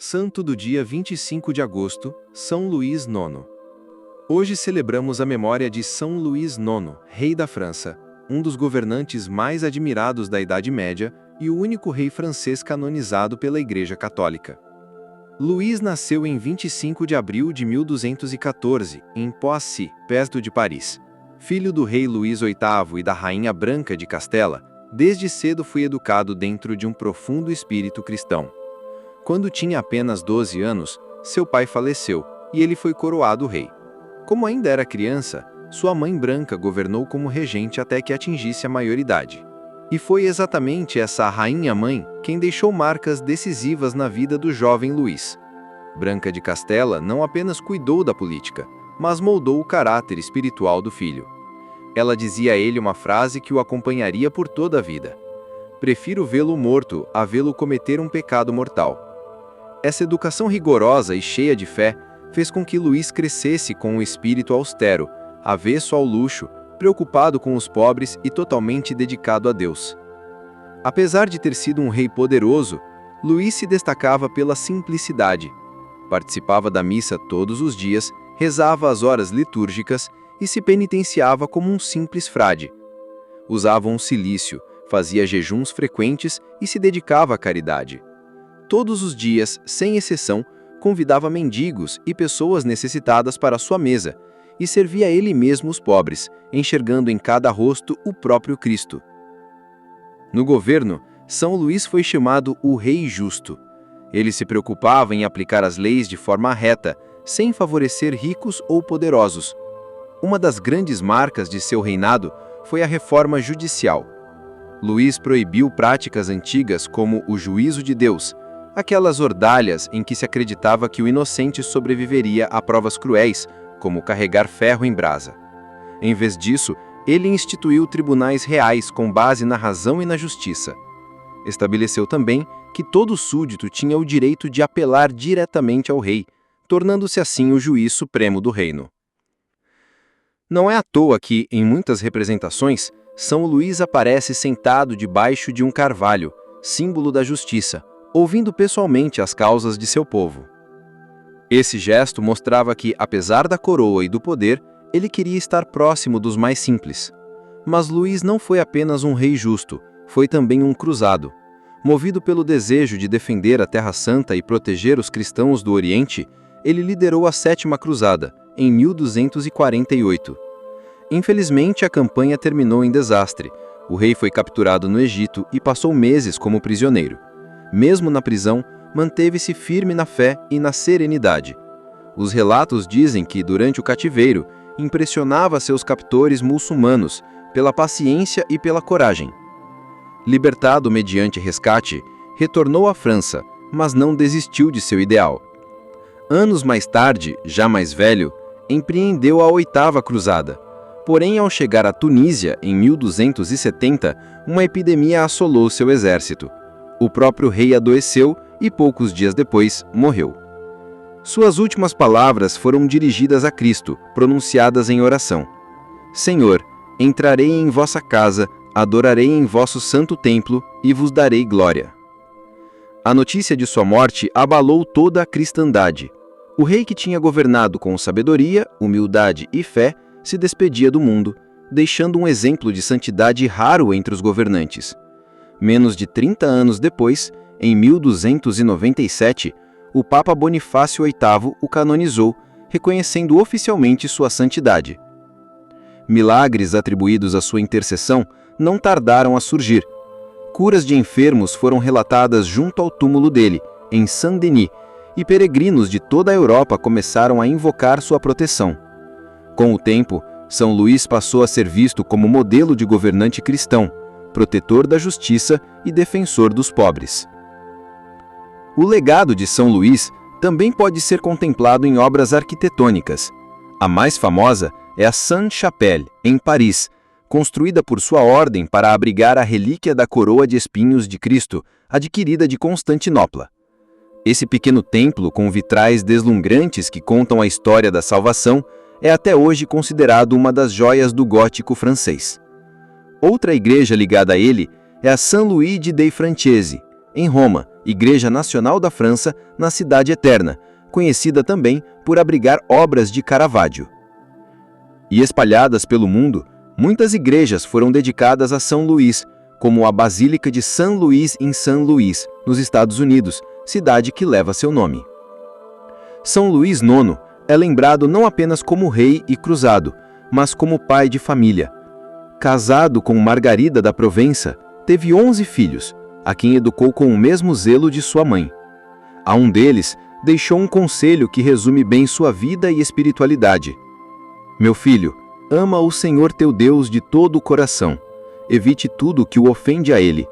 Santo do dia 25 de agosto, São Luís IX. Hoje celebramos a memória de São Luís IX, rei da França, um dos governantes mais admirados da Idade Média e o único rei francês canonizado pela Igreja Católica. Luís nasceu em 25 de abril de 1214, em Poissy, perto de Paris. Filho do rei Luís VIII e da rainha Branca de Castela, desde cedo foi educado dentro de um profundo espírito cristão. Quando tinha apenas 12 anos, seu pai faleceu e ele foi coroado rei. Como ainda era criança, sua mãe Branca governou como regente até que atingisse a maioridade. E foi exatamente essa rainha-mãe quem deixou marcas decisivas na vida do jovem Luís. Branca de Castela não apenas cuidou da política, mas moldou o caráter espiritual do filho. Ela dizia a ele uma frase que o acompanharia por toda a vida: "Prefiro vê-lo morto a vê-lo cometer um pecado mortal." Essa educação rigorosa e cheia de fé fez com que Luís crescesse com um espírito austero, avesso ao luxo, preocupado com os pobres e totalmente dedicado a Deus. Apesar de ter sido um rei poderoso, Luís se destacava pela simplicidade. Participava da missa todos os dias, rezava as horas litúrgicas e se penitenciava como um simples frade. Usava um cilício, fazia jejuns frequentes e se dedicava à caridade. Todos os dias, sem exceção, convidava mendigos e pessoas necessitadas para sua mesa, e servia ele mesmo os pobres, enxergando em cada rosto o próprio Cristo. No governo, São Luís foi chamado o Rei Justo. Ele se preocupava em aplicar as leis de forma reta, sem favorecer ricos ou poderosos. Uma das grandes marcas de seu reinado foi a reforma judicial. Luís proibiu práticas antigas como o juízo de Deus, aquelas ordalhas em que se acreditava que o inocente sobreviveria a provas cruéis, como carregar ferro em brasa. Em vez disso, ele instituiu tribunais reais com base na razão e na justiça. Estabeleceu também que todo súdito tinha o direito de apelar diretamente ao rei, tornando-se assim o juiz supremo do reino. Não é à toa que, em muitas representações, São Luís aparece sentado debaixo de um carvalho, símbolo da justiça, ouvindo pessoalmente as causas de seu povo. Esse gesto mostrava que, apesar da coroa e do poder, ele queria estar próximo dos mais simples. Mas Luís não foi apenas um rei justo, foi também um cruzado. Movido pelo desejo de defender a Terra Santa e proteger os cristãos do Oriente, ele liderou a Sétima Cruzada, em 1248. Infelizmente, a campanha terminou em desastre. O rei foi capturado no Egito e passou meses como prisioneiro. Mesmo na prisão, manteve-se firme na fé e na serenidade. Os relatos dizem que, durante o cativeiro, impressionava seus captores muçulmanos pela paciência e pela coragem. Libertado mediante resgate, retornou à França, mas não desistiu de seu ideal. Anos mais tarde, já mais velho, empreendeu a Oitava Cruzada. Porém, ao chegar à Tunísia, em 1270, uma epidemia assolou seu exército. O próprio rei adoeceu e, poucos dias depois, morreu. Suas últimas palavras foram dirigidas a Cristo, pronunciadas em oração: "Senhor, entrarei em vossa casa, adorarei em vosso santo templo e vos darei glória." A notícia de sua morte abalou toda a cristandade. O rei que tinha governado com sabedoria, humildade e fé se despedia do mundo, deixando um exemplo de santidade raro entre os governantes. Menos de 30 anos depois, em 1297, o Papa Bonifácio VIII o canonizou, reconhecendo oficialmente sua santidade. Milagres atribuídos à sua intercessão não tardaram a surgir. Curas de enfermos foram relatadas junto ao túmulo dele, em Saint-Denis, e peregrinos de toda a Europa começaram a invocar sua proteção. Com o tempo, São Luís passou a ser visto como modelo de governante cristão, protetor da justiça e defensor dos pobres. O legado de São Luís também pode ser contemplado em obras arquitetônicas. A mais famosa é a Sainte-Chapelle, em Paris, construída por sua ordem para abrigar a relíquia da coroa de espinhos de Cristo, adquirida de Constantinopla. Esse pequeno templo, com vitrais deslumbrantes que contam a história da salvação, é até hoje considerado uma das joias do gótico francês. Outra igreja ligada a ele é a Saint-Louis de Dei Francesi, em Roma, Igreja Nacional da França, na Cidade Eterna, conhecida também por abrigar obras de Caravaggio. E espalhadas pelo mundo, muitas igrejas foram dedicadas a São Luís, como a Basílica de San Luís em San Luís, nos Estados Unidos, cidade que leva seu nome. São Luís IX é lembrado não apenas como rei e cruzado, mas como pai de família. Casado com Margarida da Provença, teve 11 filhos, a quem educou com o mesmo zelo de sua mãe. A um deles, deixou um conselho que resume bem sua vida e espiritualidade. Meu filho, ama o Senhor teu Deus de todo o coração. Evite tudo que o ofende a Ele.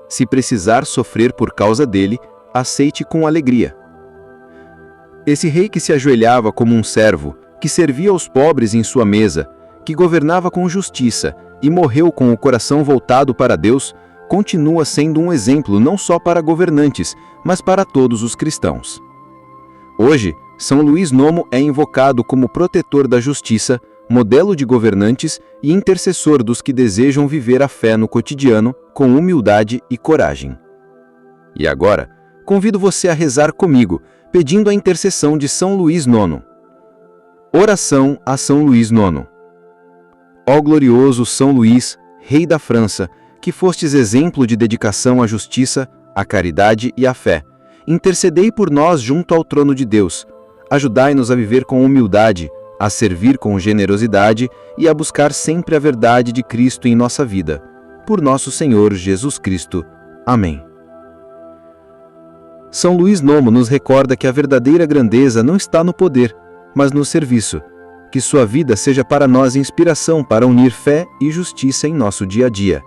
Se precisar sofrer por causa dele, aceite com alegria. Esse rei que se ajoelhava como um servo, que servia aos pobres em sua mesa, que governava com justiça e morreu com o coração voltado para Deus, continua sendo um exemplo não só para governantes, mas para todos os cristãos. Hoje, São Luís IX é invocado como protetor da justiça, modelo de governantes e intercessor dos que desejam viver a fé no cotidiano com humildade e coragem. E agora, convido você a rezar comigo, pedindo a intercessão de São Luís IX. Oração a São Luís IX. Ó glorioso São Luís, rei da França, que fostes exemplo de dedicação à justiça, à caridade e à fé, intercedei por nós junto ao trono de Deus. Ajudai-nos a viver com humildade, a servir com generosidade e a buscar sempre a verdade de Cristo em nossa vida. Por nosso Senhor Jesus Cristo. Amém. São Luís IX nos recorda que a verdadeira grandeza não está no poder, mas no serviço. Que sua vida seja para nós inspiração para unir fé e justiça em nosso dia a dia.